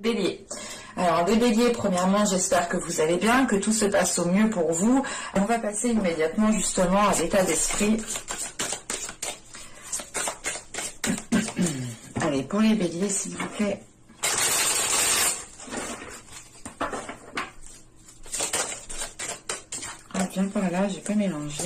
Bélier. Alors les béliers, premièrement, j'espère que vous allez bien, que tout se passe au mieux pour vous. On va passer immédiatement justement à l'état d'esprit. Allez, pour les béliers, s'il vous plaît. Ah, bien par là, j'ai pas mélangé.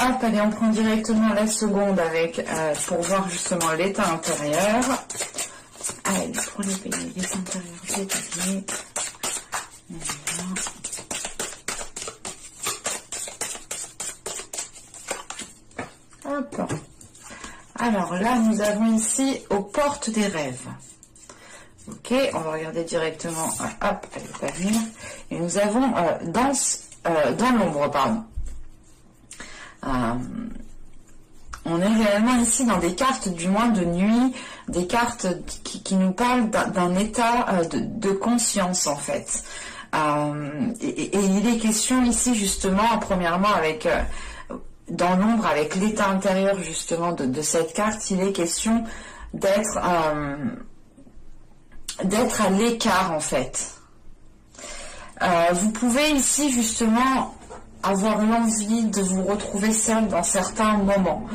Hop, allez, on prend directement la seconde avec pour voir justement l'état intérieur. Allez, pour les béliers, l'état intérieur des béliers. Hop. Alors là, nous avons ici aux portes des rêves. Ok, on va regarder directement. Hop, elle n'est pas venue. Et nous avons dans l'ombre, pardon. On est réellement ici dans des cartes du moins de nuit, des cartes qui nous parlent d'un état de conscience en fait. Et il est question ici justement, premièrement avec dans l'ombre, avec l'état intérieur justement de cette carte, il est question d'être à l'écart en fait. Vous pouvez ici justement avoir l'envie de vous retrouver seul dans certains moments.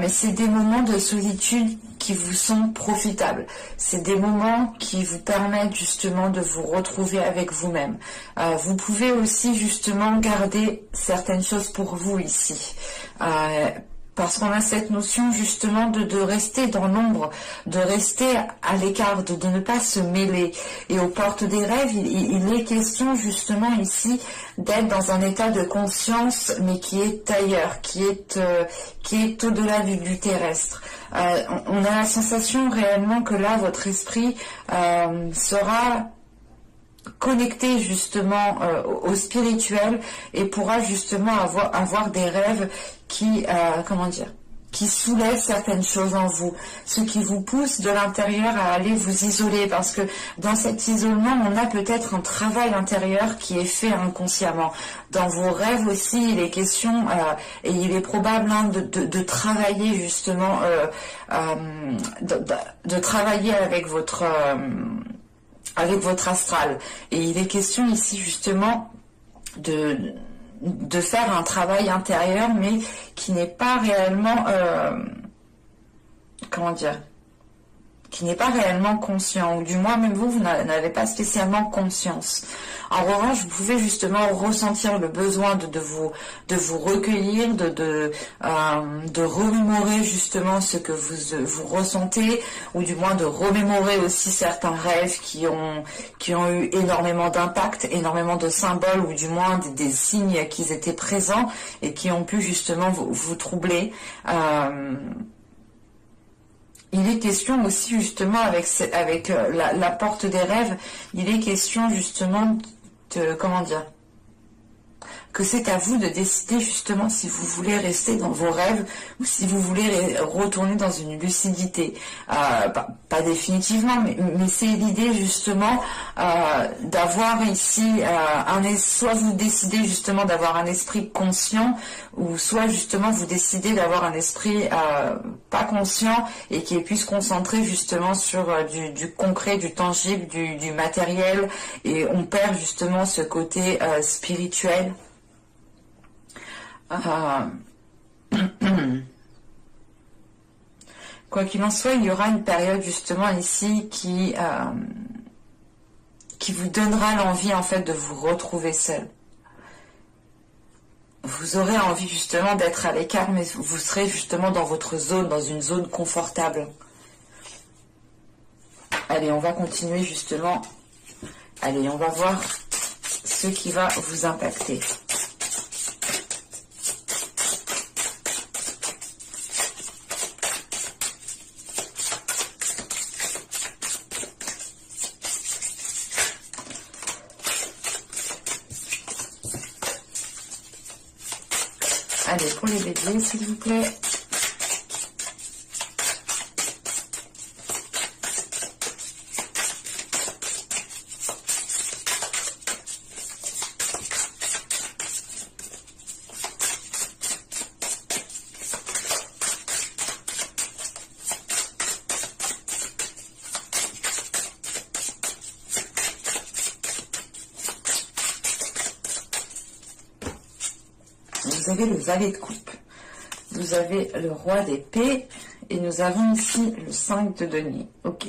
Mais c'est des moments de solitude qui vous sont profitables. C'est des moments qui vous permettent justement de vous retrouver avec vous-même. Vous pouvez aussi justement garder certaines choses pour vous ici. Parce qu'on a cette notion justement de rester dans l'ombre, de rester à l'écart, de ne pas se mêler. Et aux portes des rêves, il est question justement ici d'être dans un état de conscience, mais qui est ailleurs, qui est au-delà du terrestre. On a la sensation réellement que là, votre esprit sera connecté justement au spirituel et pourra justement avoir des rêves qui qui soulèvent certaines choses en vous, ce qui vous pousse de l'intérieur à aller vous isoler, parce que dans cet isolement, on a peut-être un travail intérieur qui est fait inconsciemment. Dans vos rêves aussi, il est question, et il est probable de travailler justement, de travailler avec votre astral. Et il est question ici justement de faire un travail intérieur, mais qui n'est pas réellement, qui n'est pas réellement conscient, ou du moins même vous n'avez pas spécialement conscience. En revanche, vous pouvez justement ressentir le besoin de vous recueillir, de remémorer justement ce que vous ressentez, ou du moins de remémorer aussi certains rêves qui ont eu énormément d'impact, énormément de symboles, ou du moins des signes qui étaient présents et qui ont pu justement vous troubler. Il est question aussi justement avec la porte des rêves, il est question justement de, que c'est à vous de décider justement si vous voulez rester dans vos rêves ou si vous voulez retourner dans une lucidité. Pas définitivement, mais c'est l'idée justement d'avoir ici soit vous décidez justement d'avoir un esprit conscient, ou soit justement vous décidez d'avoir un esprit pas conscient et qui puisse se concentrer justement sur du concret, du tangible, du matériel, et on perd justement ce côté spirituel. Quoi qu'il en soit, il y aura une période justement ici qui vous donnera l'envie en fait de vous retrouver seul. Vous aurez envie justement d'être à l'écart, mais vous serez justement dans votre zone, dans une zone confortable. Allez, on va continuer justement. Allez, on va voir ce qui va vous impacter. Allez, pour les béliers, s'il vous plaît. Vous avez le valet de coupe, vous avez le roi d'épée et nous avons ici le 5 de denier. Ok.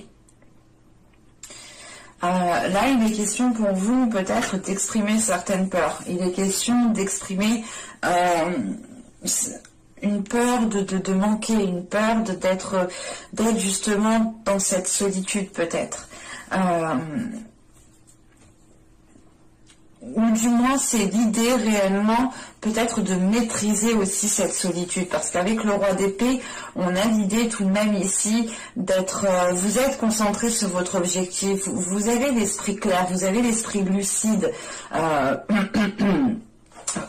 Là, il est question pour vous peut-être d'exprimer certaines peurs. Il est question d'exprimer une peur de manquer, une peur d'être justement dans cette solitude peut-être. Ou du moins c'est l'idée réellement peut-être de maîtriser aussi cette solitude, parce qu'avec le roi d'épée on a l'idée tout de même ici d'être, vous êtes concentré sur votre objectif, vous avez l'esprit clair, vous avez l'esprit lucide,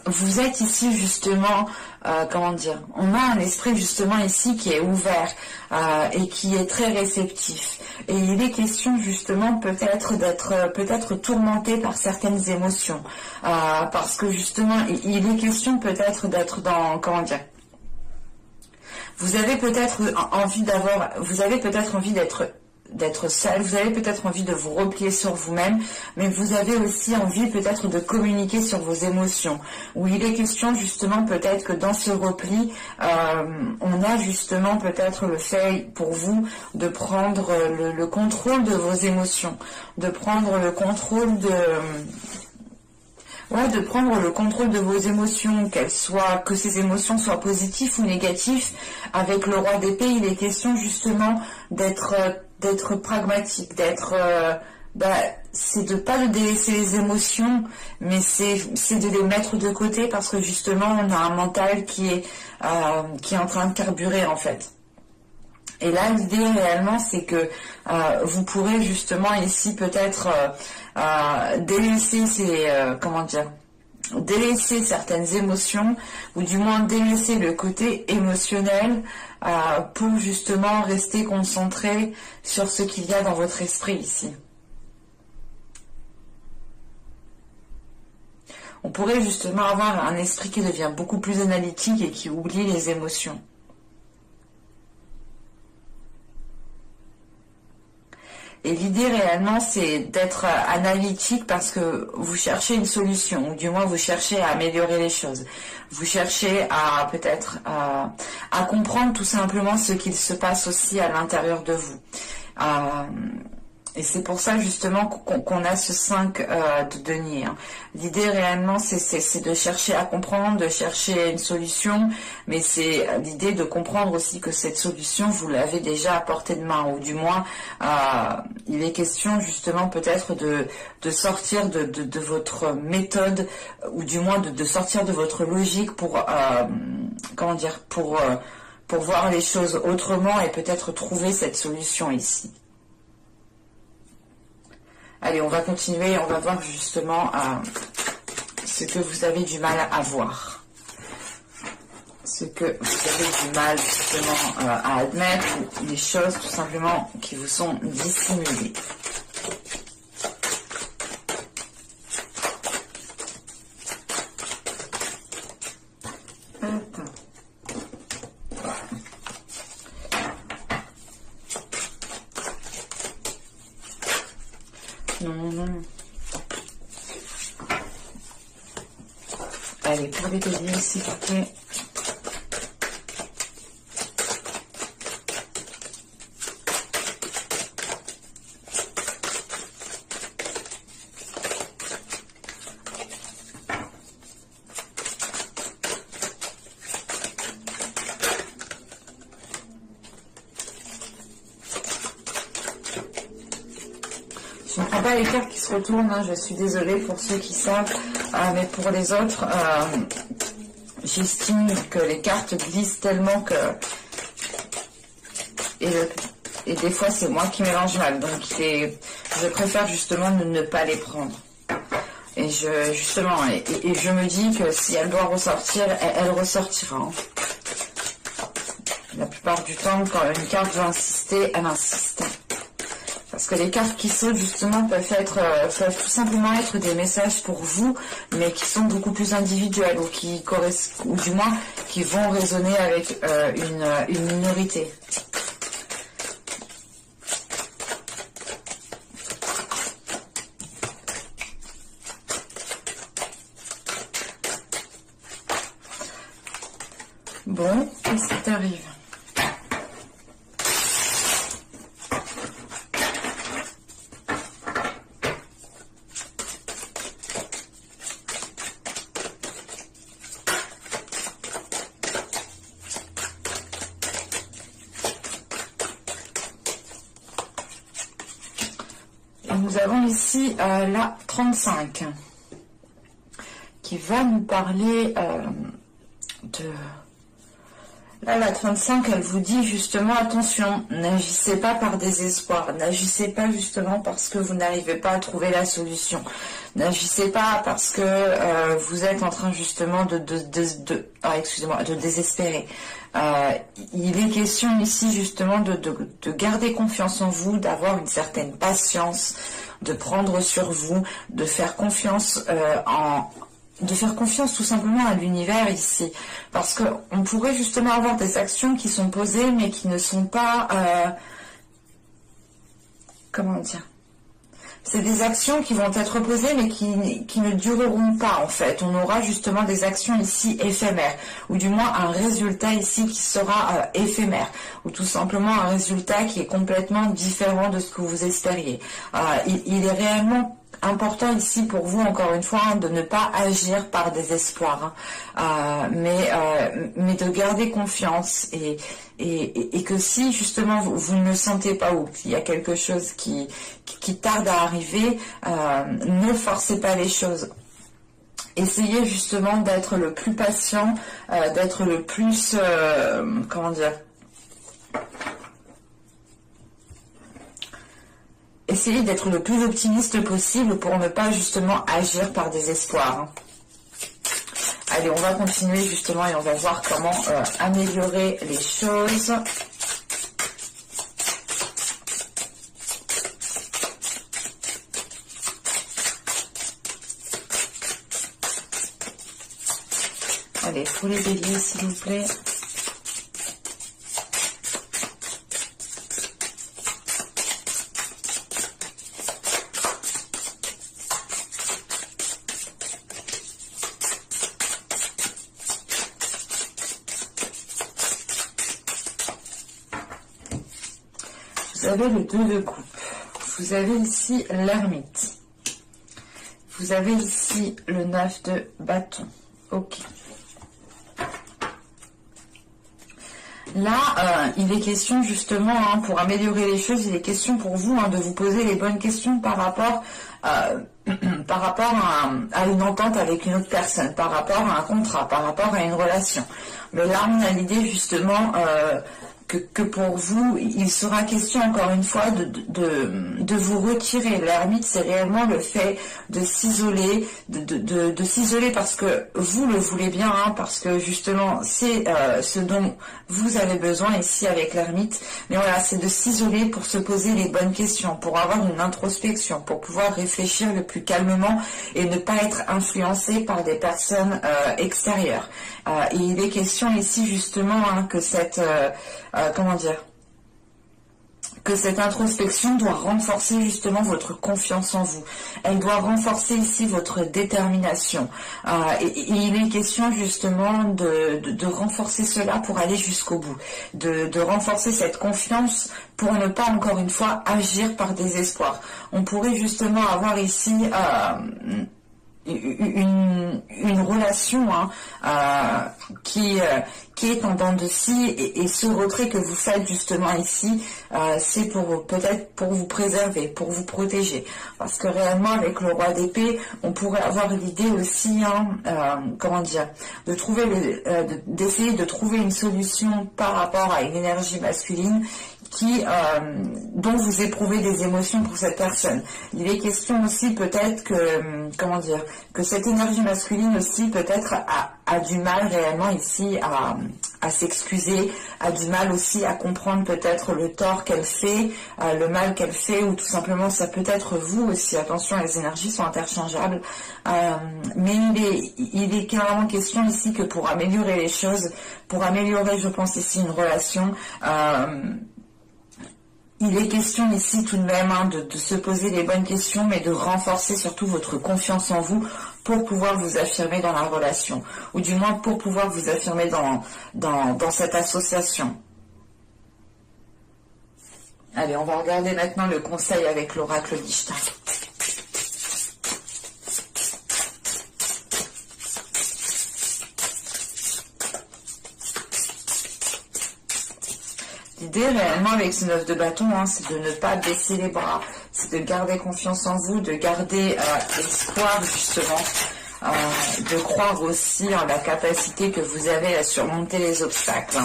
vous êtes ici justement, comment dire, on a un esprit justement ici qui est ouvert et qui est très réceptif. Et il est question justement peut-être d'être peut-être tourmenté par certaines émotions. Parce que justement, il est question peut-être d'être dans, comment dire, vous avez peut-être envie d'être seul, vous avez peut-être envie de vous replier sur vous-même, mais vous avez aussi envie peut-être de communiquer sur vos émotions, où il est question justement peut-être que dans ce repli, on a justement peut-être le fait pour vous de prendre le contrôle de vos émotions, de prendre le contrôle de prendre le contrôle de vos émotions, que ces émotions soient positives ou négatives. Avec le roi d'épée, il est question justement d'être pragmatique, c'est de pas de délaisser les émotions, mais c'est de les mettre de côté, parce que justement on a un mental qui est en train de carburer en fait. Et là, l'idée réellement, c'est que vous pourrez justement ici peut-être délaisser délaisser certaines émotions, ou du moins délaisser le côté émotionnel pour justement rester concentré sur ce qu'il y a dans votre esprit ici. On pourrait justement avoir un esprit qui devient beaucoup plus analytique et qui oublie les émotions. Et l'idée réellement, c'est d'être analytique parce que vous cherchez une solution, ou du moins vous cherchez à améliorer les choses. Vous cherchez à peut-être à comprendre tout simplement ce qu'il se passe aussi à l'intérieur de vous. Et c'est pour ça justement qu'on a ce 5 de denier. L'idée réellement, c'est de chercher à comprendre, de chercher une solution, mais c'est l'idée de comprendre aussi que cette solution, vous l'avez déjà à portée de main, ou du moins, il est question justement peut-être de sortir de votre méthode, ou du moins de sortir de votre logique pour, comment dire, pour voir les choses autrement et peut-être trouver cette solution ici. Allez, on va continuer, on va voir justement ce que vous avez du mal à voir. Ce que vous avez du mal justement à admettre, ou les choses tout simplement qui vous sont dissimulées. Non. Allez, pour les béliers, s'il vous plaît. Je ne prends pas les cartes qui se retournent, hein, je suis désolée pour ceux qui savent, mais pour les autres, j'estime que les cartes glissent tellement que... Et des fois, c'est moi qui mélange mal, donc je préfère justement ne pas les prendre. Et justement, et je me dis que si elle doit ressortir, elle ressortira. Hein. La plupart du temps, quand une carte veut insister, elle insiste. Parce que les cartes qui sautent, justement, peuvent tout simplement être des messages pour vous, mais qui sont beaucoup plus individuels, ou qui correspondent, ou du moins, qui vont résonner avec une minorité. Bon, qu'est-ce qui t'arrive? Et nous avons ici la 35 qui va nous parler de... Là, la 35, elle vous dit justement, attention, n'agissez pas par désespoir, n'agissez pas justement parce que vous n'arrivez pas à trouver la solution, n'agissez pas parce que vous êtes en train justement de désespérer. Il est question ici justement de garder confiance en vous, d'avoir une certaine patience, de prendre sur vous, de faire confiance tout simplement à l'univers ici, parce que on pourrait justement avoir des actions qui sont posées mais qui ne sont pas comment dire, c'est des actions qui vont être posées mais qui ne dureront pas en fait. On aura justement des actions ici éphémères, ou du moins un résultat ici qui sera éphémère, ou tout simplement un résultat qui est complètement différent de ce que vous espériez. Il est réellement important ici pour vous, encore une fois, hein, de ne pas agir par désespoir, hein, mais de garder confiance et que si justement vous ne le sentez pas ou qu'il y a quelque chose qui tarde à arriver, ne forcez pas les choses. Essayez justement d'être le plus patient, d'être le plus, comment dire, essayez d'être le plus optimiste possible pour ne pas justement agir par désespoir. Hein. Allez, on va continuer justement et on va voir comment améliorer les choses. Allez, pour les béliers, s'il vous plaît. Vous avez le 2 de coupe, vous avez ici l'ermite, vous avez ici le 9 de bâton. Ok. Là, il est question justement, hein, pour améliorer les choses, il est question pour vous de vous poser les bonnes questions par rapport à une entente avec une autre personne, par rapport à un contrat, par rapport à une relation. Mais là, on a l'idée justement que pour vous, il sera question encore une fois de vous retirer. L'ermite, c'est réellement le fait de s'isoler, de s'isoler parce que vous le voulez bien, hein, parce que justement, c'est ce dont vous avez besoin ici avec l'ermite. Mais voilà, c'est de s'isoler pour se poser les bonnes questions, pour avoir une introspection, pour pouvoir réfléchir le plus calmement et ne pas être influencé par des personnes extérieures. Et il est question ici justement que cette que cette introspection doit renforcer justement votre confiance en vous. Elle doit renforcer ici votre détermination. Et il est question justement de renforcer cela pour aller jusqu'au bout. De renforcer cette confiance pour ne pas encore une fois agir par désespoir. On pourrait justement avoir ici une relation qui est en dents de scie et ce retrait que vous faites justement ici, c'est peut-être pour vous préserver, pour vous protéger, parce que réellement avec le roi d'épée, on pourrait avoir l'idée aussi, de trouver d'essayer de trouver une solution par rapport à une énergie masculine dont vous éprouvez des émotions pour cette personne. Il est question aussi peut-être que, comment dire, que cette énergie masculine aussi peut-être a du mal réellement ici à s'excuser, a du mal aussi à comprendre peut-être le tort qu'elle fait, le mal qu'elle fait, ou tout simplement ça peut être vous aussi. Attention, les énergies sont interchangeables, mais il est carrément question ici que pour améliorer les choses, pour améliorer, je pense ici, une relation, il est question ici tout de même de se poser les bonnes questions, mais de renforcer surtout votre confiance en vous pour pouvoir vous affirmer dans la relation, ou du moins pour pouvoir vous affirmer dans cette association. Allez, on va regarder maintenant le conseil avec l'oracle d'Ishtar. L'idée réellement avec ce 9 de bâton, c'est de ne pas baisser les bras, c'est de garder confiance en vous, de garder espoir justement, de croire aussi en la capacité que vous avez à surmonter les obstacles.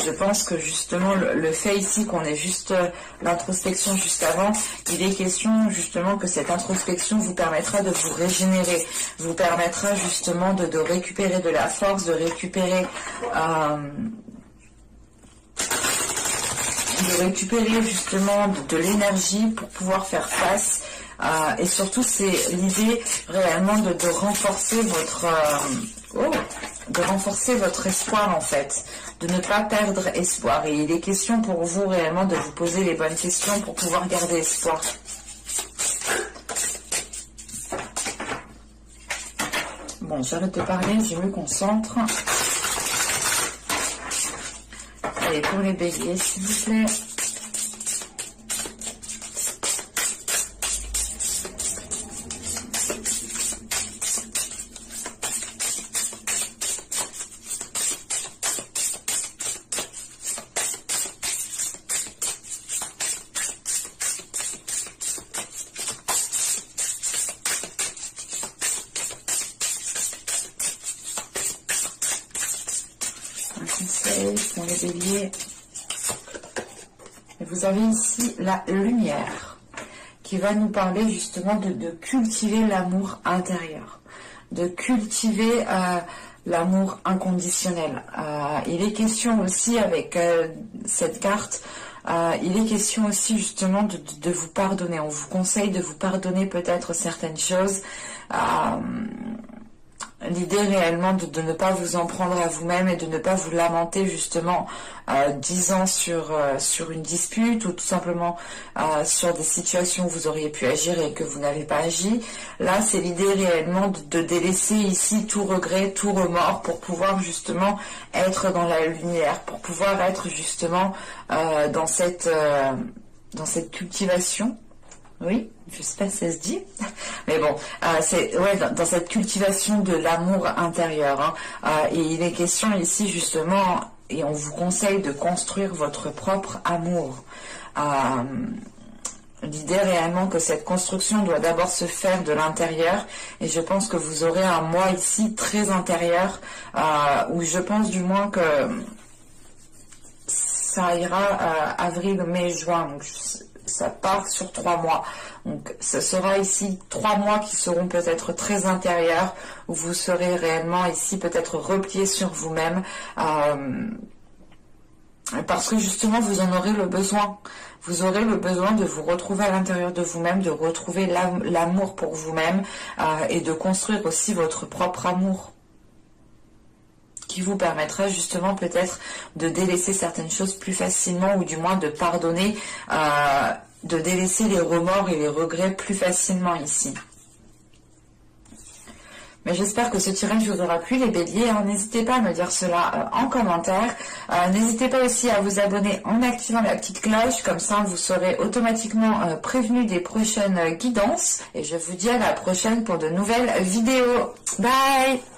Je pense que justement le fait ici qu'on ait juste l'introspection juste avant, il est question justement que cette introspection vous permettra de vous régénérer, vous permettra justement de récupérer de la force, de récupérer justement de l'énergie pour pouvoir faire face, et surtout c'est l'idée réellement de renforcer votre espoir en fait, de ne pas perdre espoir, et il est question pour vous réellement de vous poser les bonnes questions pour pouvoir garder espoir. Bon, j'arrête de parler, je me concentre. Allez, pour les béliers, s'il vous plaît. Pour les béliers, et vous avez ici la lumière qui va nous parler justement de cultiver l'amour intérieur, de cultiver l'amour inconditionnel. Il est question aussi avec cette carte, il est question aussi justement de vous pardonner. On vous conseille de vous pardonner peut-être certaines choses. L'idée réellement de ne pas vous en prendre à vous-même et de ne pas vous lamenter justement 10 ans sur une dispute, ou tout simplement sur des situations où vous auriez pu agir et que vous n'avez pas agi. Là, c'est l'idée réellement de délaisser ici tout regret, tout remords pour pouvoir justement être dans la lumière, pour pouvoir être justement dans cette cultivation. Oui, je sais pas si ça se dit, mais bon, c'est dans cette cultivation de l'amour intérieur. Et il est question ici justement, et on vous conseille de construire votre propre amour. L'idée réellement que cette construction doit d'abord se faire de l'intérieur, et je pense que vous aurez un mois ici très intérieur, où je pense du moins que ça ira avril, mai, juin, donc ça part sur 3 mois. Donc ce sera ici 3 mois qui seront peut-être très intérieurs, où vous serez réellement ici peut-être replié sur vous-même, parce que justement vous en aurez le besoin. Vous aurez le besoin de vous retrouver à l'intérieur de vous-même, de retrouver l'amour pour vous-même, et de construire aussi votre propre amour, qui vous permettra justement peut-être de délaisser certaines choses plus facilement, ou du moins de pardonner, de délaisser les remords et les regrets plus facilement ici. Mais j'espère que ce tirage vous aura plu, les béliers. N'hésitez pas à me dire cela en commentaire. N'hésitez pas aussi à vous abonner en activant la petite cloche, comme ça vous serez automatiquement prévenu des prochaines guidances. Et je vous dis à la prochaine pour de nouvelles vidéos. Bye!